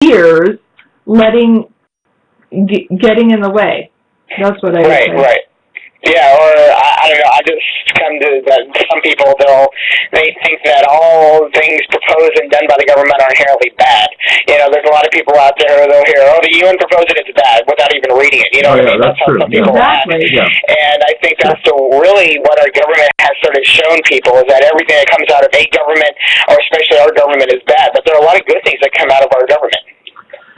fears getting in the way. That's what I would say. Right. Yeah, or I don't know. I just come to that some people they think that all things proposed and done by the government are inherently bad. You know, there's a lot of people out there who'll hear, "Oh, the UN proposed it; it's bad," without even reading it. You know what I mean? That's true. Some people exactly. And I think that's really what our government has sort of shown people is that everything that comes out of a government, or especially our government, is bad. But there are a lot of good things that come out of our government.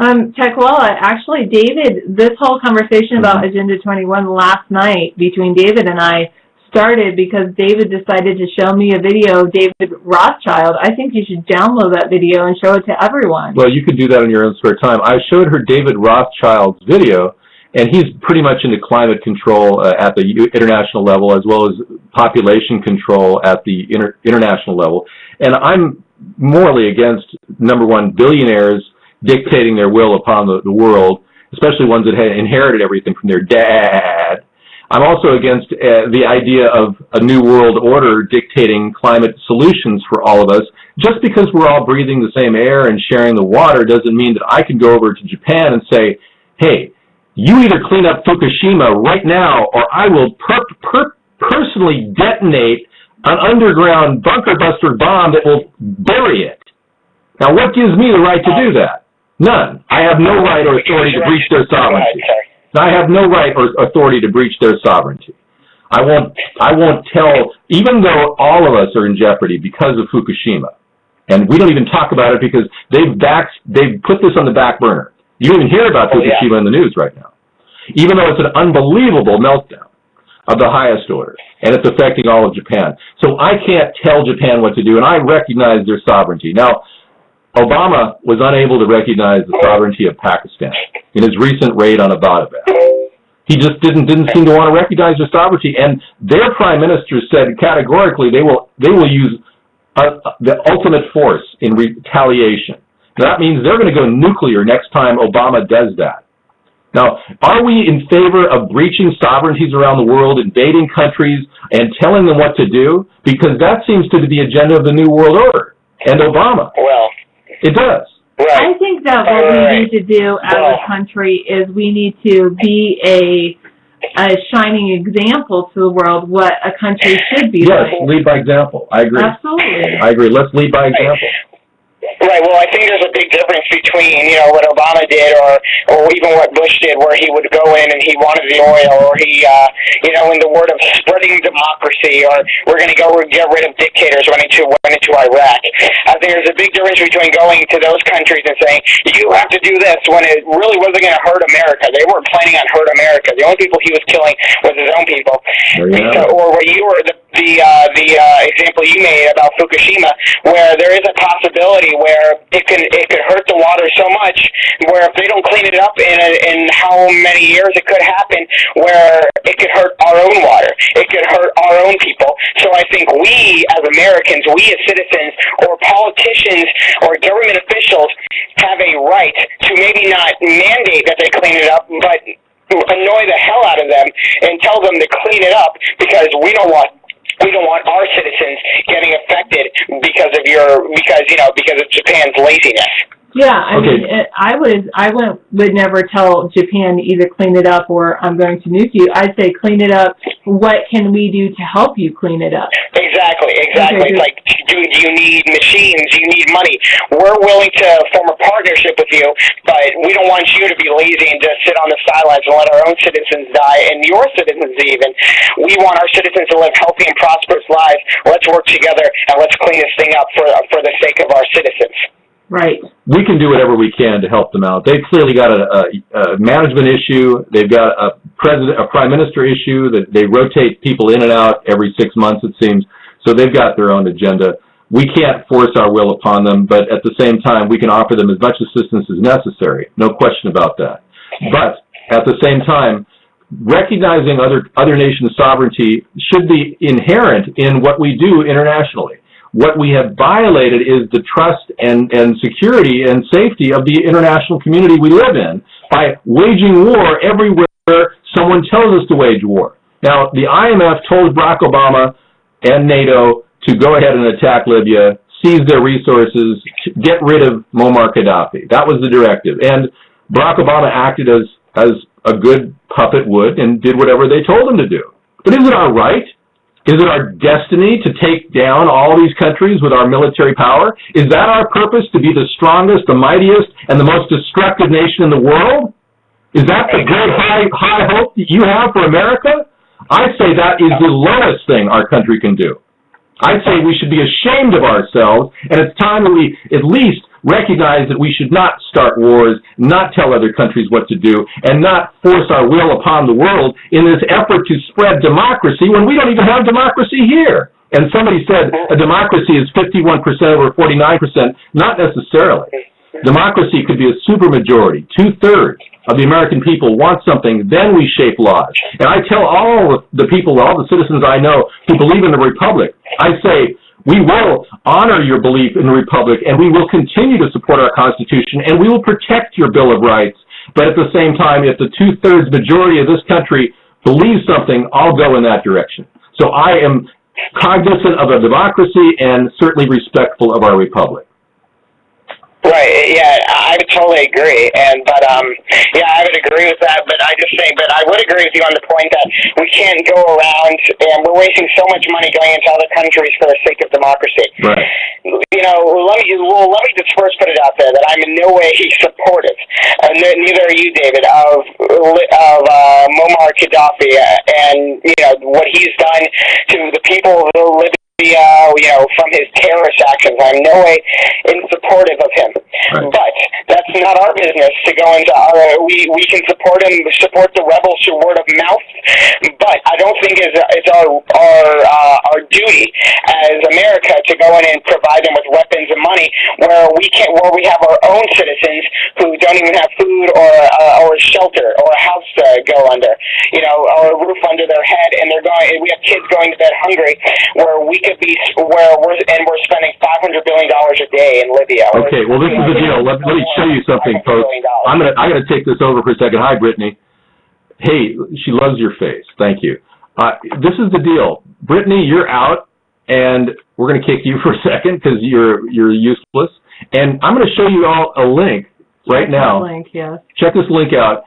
Tequila, actually, David, this whole conversation about Agenda 21 last night between David and I started because David decided to show me a video of David Rothschild. I think you should download that video and show it to everyone. Well, you could do that in your own spare time. I showed her David Rothschild's video, and he's pretty much into climate control at the international level as well as population control at the international level. And I'm morally against, number one, billionaires dictating their will upon the world, especially ones that had inherited everything from their dad. I'm also against the idea of a new world order dictating climate solutions for all of us. Just because we're all breathing the same air and sharing the water doesn't mean that I can go over to Japan and say, hey, you either clean up Fukushima right now or I will personally detonate an underground bunker buster bomb that will bury it. Now, what gives me the right to do that? None. I have no right or authority to breach their sovereignty. I have no right or authority to breach their sovereignty. I won't tell, even though all of us are in jeopardy because of Fukushima, and we don't even talk about it because they've put this on the back burner. You don't even hear about Fukushima in the news right now, even though it's an unbelievable meltdown of the highest order, and it's affecting all of Japan. So I can't tell Japan what to do, and I recognize their sovereignty. Now, Obama was unable to recognize the sovereignty of Pakistan in his recent raid on Abbottabad. He just didn't seem to want to recognize their sovereignty, and their prime minister said categorically they will use the ultimate force in retaliation. Now, that means they're going to go nuclear next time Obama does that. Now, are we in favor of breaching sovereignties around the world, invading countries, and telling them what to do? Because that seems to be the agenda of the New World Order and Obama. Well, it does. Right. I think that what we need to do as a country is we need to be a shining example to the world what a country should be like. Yes, lead by example. I agree. Absolutely. I agree. Let's lead by example. Right. Well, I think there's a big difference between, what Obama did or even what Bush did, where he would go in and he wanted the oil, or he, in the word of spreading democracy, or we're going to go get rid of dictators, went into Iraq. I think there's a big difference between going to those countries and saying, you have to do this, when it really wasn't going to hurt America. They weren't planning on hurt America. The only people he was killing was his own people. Or where you were, the example you made about Fukushima, where there is a possibility where it could hurt the water so much, where if they don't clean it up in how many years it could happen, where it could hurt our own water, it could hurt our own people. So I think we as Americans, we as citizens, or politicians, or government officials have a right to maybe not mandate that they clean it up, but annoy the hell out of them and tell them to clean it up, because we don't want our citizens getting affected because of Japan's laziness. Yeah, I mean, I would never tell Japan to either clean it up or I'm going to nuke you. I'd say clean it up. What can we do to help you clean it up? Exactly. Okay, it's like, do you need machines? Do you need money? We're willing to form a partnership with you, but we don't want you to be lazy and just sit on the sidelines and let our own citizens die, and your citizens even. We want our citizens to live healthy and prosperous lives. Let's work together and let's clean this thing up for the sake of our citizens. Right. We can do whatever we can to help them out. They've clearly got a management issue. They've got a prime minister issue that they rotate people in and out every 6 months, it seems. So they've got their own agenda. We can't force our will upon them, but at the same time, we can offer them as much assistance as necessary. No question about that. But at the same time, recognizing other nations' sovereignty should be inherent in what we do internationally. What we have violated is the trust and security and safety of the international community we live in by waging war everywhere someone tells us to wage war. Now, the IMF told Barack Obama and NATO to go ahead and attack Libya seize their resources, get rid of Muammar Gaddafi. That was the directive. And Barack Obama acted as a good puppet would and did whatever they told him to do. But is it our right? Is it our destiny to take down all these countries with our military power? Is that our purpose, to be the strongest, the mightiest, and the most destructive nation in the world? Is that the great high hope that you have for America? I say that is the lowest thing our country can do. I say we should be ashamed of ourselves, and it's time that we at least recognize that we should not start wars, not tell other countries what to do, and not force our will upon the world in this effort to spread democracy when we don't even have democracy here. And somebody said a democracy is 51% over 49%. Not necessarily. Democracy could be a supermajority. 2/3 of the American people want something, then we shape laws. And I tell all the people, all the citizens I know who believe in the Republic, I say, we will honor your belief in the Republic, and we will continue to support our Constitution, and we will protect your Bill of Rights. But at the same time, if the 2/3 majority of this country believes something, I'll go in that direction. So I am cognizant of a democracy and certainly respectful of our Republic. Right. Yeah, I would totally agree. But I would agree with that. But I would agree with you on the point that we can't go around and we're wasting so much money going into other countries for the sake of democracy. Right. You know, let me just first put it out there that I'm in no way supportive, neither are you, David, of Muammar Gaddafi and what he's done to the people who live from his terrorist actions. I'm no way in supportive of him. Right. But that's not our business to go into we can support him, support the rebels through word of mouth, but I don't think it's our duty as America to go in and provide them with weapons and money where we have our own citizens who don't even have food or shelter or a house to go under, or a roof under their head, and we have kids going to bed hungry where we're spending $500 billion a day in Libya. Okay, well, this is the deal. Let me show you something, folks. I got to take this over for a second. Hi, Brittany. Hey, she loves your face. Thank you. This is the deal. Brittany, you're out, and we're going to kick you for a second because you're useless. And I'm going to show you all a link right now. Link, yes. Check this link out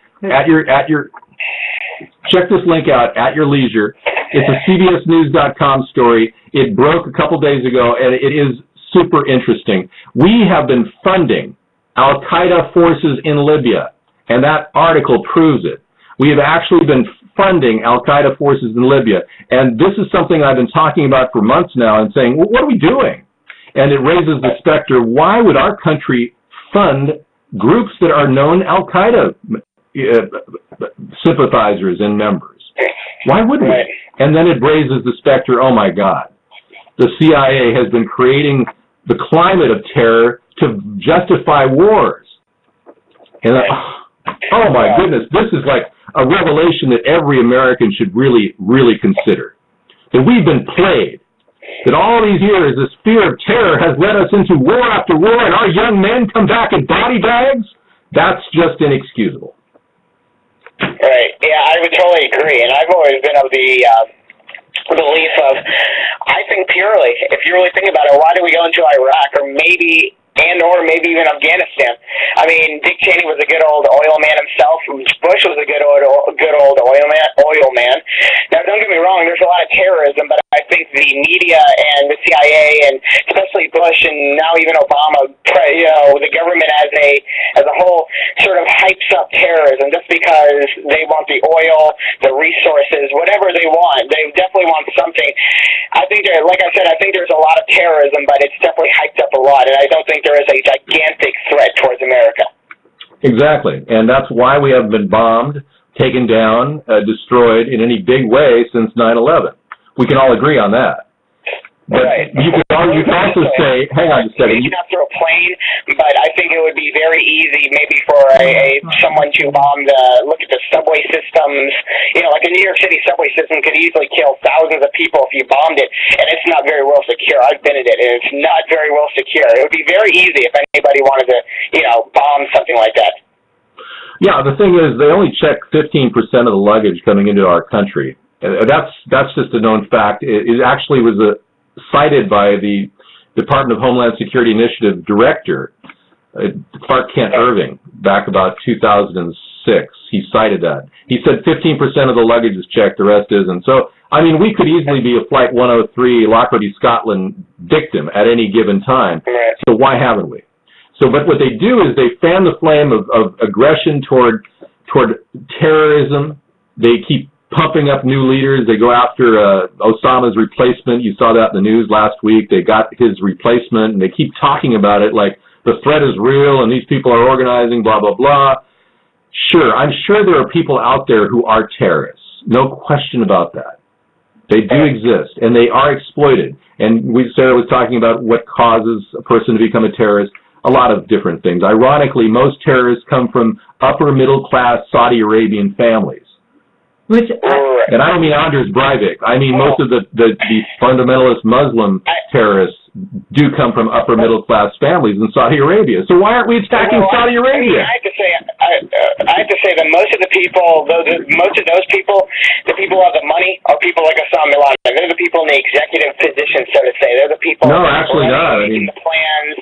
Check this link out at your leisure. It's a CBSNews.com story. It broke a couple days ago, and it is super interesting. We have been funding al-Qaeda forces in Libya, and that article proves it. We have actually been funding al-Qaeda forces in Libya, and this is something I've been talking about for months now and saying, well, what are we doing? And it raises the specter, why would our country fund groups that are known al-Qaeda sympathizers and members? Why would we? And then it raises the specter, oh my God, the CIA has been creating the climate of terror to justify wars. And oh my goodness, this is like a revelation that every American should really, really consider. That we've been played. That all these years, this fear of terror has led us into war after war, and our young men come back in body bags? That's just inexcusable. Right. Yeah, I would totally agree. And I've always been of the belief of, I think purely, if you really think about it, why do we go into Iraq or maybe even Afghanistan? I mean, Dick Cheney was a good old oil man himself. Bush was a good old oil man. Now, don't get me wrong, there's a lot of terrorism, but I think the media and the CIA and especially Bush and now even Obama, the government as a whole sort of hypes up terrorism just because they want the oil, the resources, whatever they want. They definitely want something. I think like I said, I think there's a lot of terrorism, but it's definitely hyped up a lot, and I don't think there is a gigantic threat towards America. Exactly, and that's why we haven't been bombed, taken down, destroyed in any big way since 9/11. We can all agree on that. But right. you can also say, hang on a second. Maybe not through a plane, but I think it would be very easy maybe for someone to bomb look at the subway systems. Like a New York City subway system could easily kill thousands of people if you bombed it, and it's not very well secure. I've been in it, and it's not very well secure. It would be very easy if anybody wanted to, bomb something like that. Yeah, the thing is, they only check 15% of the luggage coming into our country. That's just a known fact. It actually was cited by the Department of Homeland Security Initiative director, Clark Kent Irving, back about 2006. He cited that. He said 15% of the luggage is checked, the rest isn't. So, I mean, we could easily be a Flight 103 Lockwood, Scotland victim at any given time. So why haven't we? So, but what they do is they fan the flame of aggression toward terrorism. They keep pumping up new leaders. They go after Osama's replacement. You saw that in the news last week. They got his replacement, and they keep talking about it like the threat is real and these people are organizing, blah, blah, blah. Sure, I'm sure there are people out there who are terrorists. No question about that. They do exist, and they are exploited. And Sarah was talking about what causes a person to become a terrorist. A lot of different things. Ironically, most terrorists come from upper middle class Saudi Arabian families. And I don't mean Anders Breivik. I mean most of the fundamentalist Muslim terrorists do come from upper middle class families in Saudi Arabia. So why aren't we attacking Saudi Arabia? I have to say that most of the people, the people who have the money are people like Osama bin Laden. They're the people in the executive position, so to say. They're the people making the plans,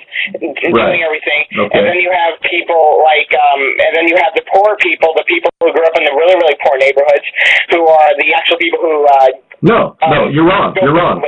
doing everything. Okay. And then you have people like, and then you have the poor people, the people who grew up in the really, really poor neighborhoods, who are the actual people who No, you're wrong. You're wrong.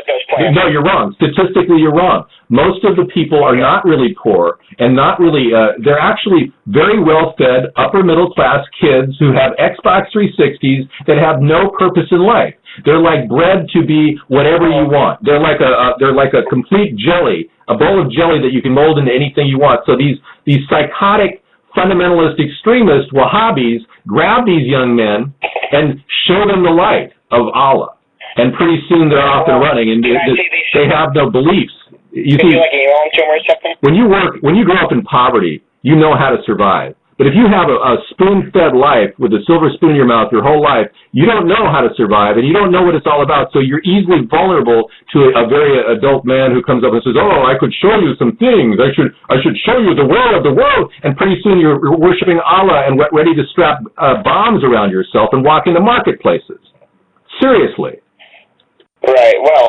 No, you're wrong. Statistically, you're wrong. Most of the people are not really poor and not really, they're actually very well-fed, upper-middle-class kids who have Xbox 360s that have no purpose in life. They're like bred to be whatever you want. They're like a complete jelly, a bowl of jelly that you can mold into anything you want. So these psychotic, fundamentalist extremists, Wahhabis, grab these young men and show them the light of Allah. And pretty soon they're off and running, and they have no beliefs. You see, like an tumor or something? When you grow up in poverty, you know how to survive. But if you have a spoon-fed life with a silver spoon in your mouth your whole life, you don't know how to survive, and you don't know what it's all about. So you're easily vulnerable to a very adult man who comes up and says, "Oh, I could show you some things. I should show you the world of the world." And pretty soon you're worshiping Allah and ready to strap bombs around yourself and walk into marketplaces. Seriously. Right, well...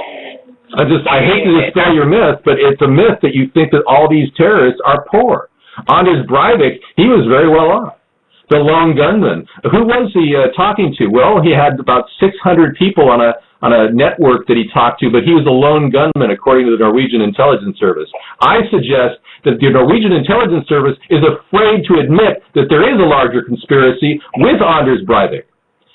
I hate to dispel your myth, but it's a myth that you think that all these terrorists are poor. Anders Breivik, he was very well off. The lone gunman. Who was he talking to? Well, he had about 600 people on a network that he talked to, but he was a lone gunman, according to the Norwegian Intelligence Service. I suggest that the Norwegian Intelligence Service is afraid to admit that there is a larger conspiracy with Anders Breivik.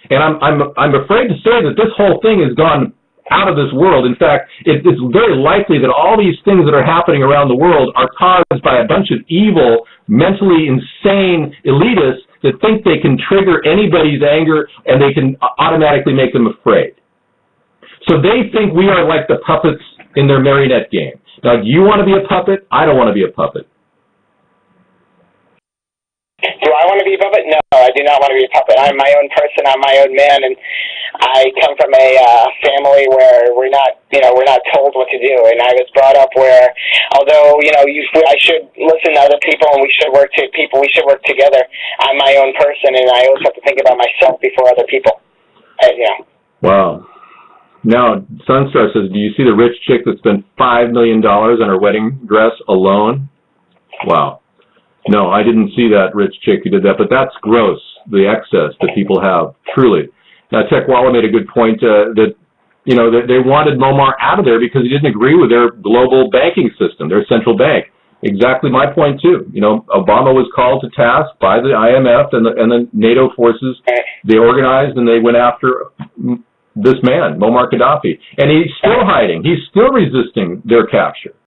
And I'm afraid to say that this whole thing has gone out of this world. In fact, it's very likely that all these things that are happening around the world are caused by a bunch of evil, mentally insane elitists that think they can trigger anybody's anger and they can automatically make them afraid. So they think we are like the puppets in their marionette game. Now, do you want to be a puppet? I don't want to be a puppet. Do I want to be a puppet? No, I do not want to be a puppet. I'm my own person. I'm my own man, and I come from a family where we're not told what to do. And I was brought up where, although I should listen to other people and we should work together. I'm my own person, and I always have to think about myself before other people. Wow. Now, Sunstar says, do you see the rich chick that spent $5 million on her wedding dress alone? Wow. No, I didn't see that rich chick who did that, but that's gross, the excess that people have, truly. Now, Tekwala made a good point that they wanted Muammar out of there because he didn't agree with their global banking system, their central bank. Exactly my point, too. Obama was called to task by the IMF and the NATO forces. They organized and they went after this man, Muammar Gaddafi. And he's still hiding. He's still resisting their capture.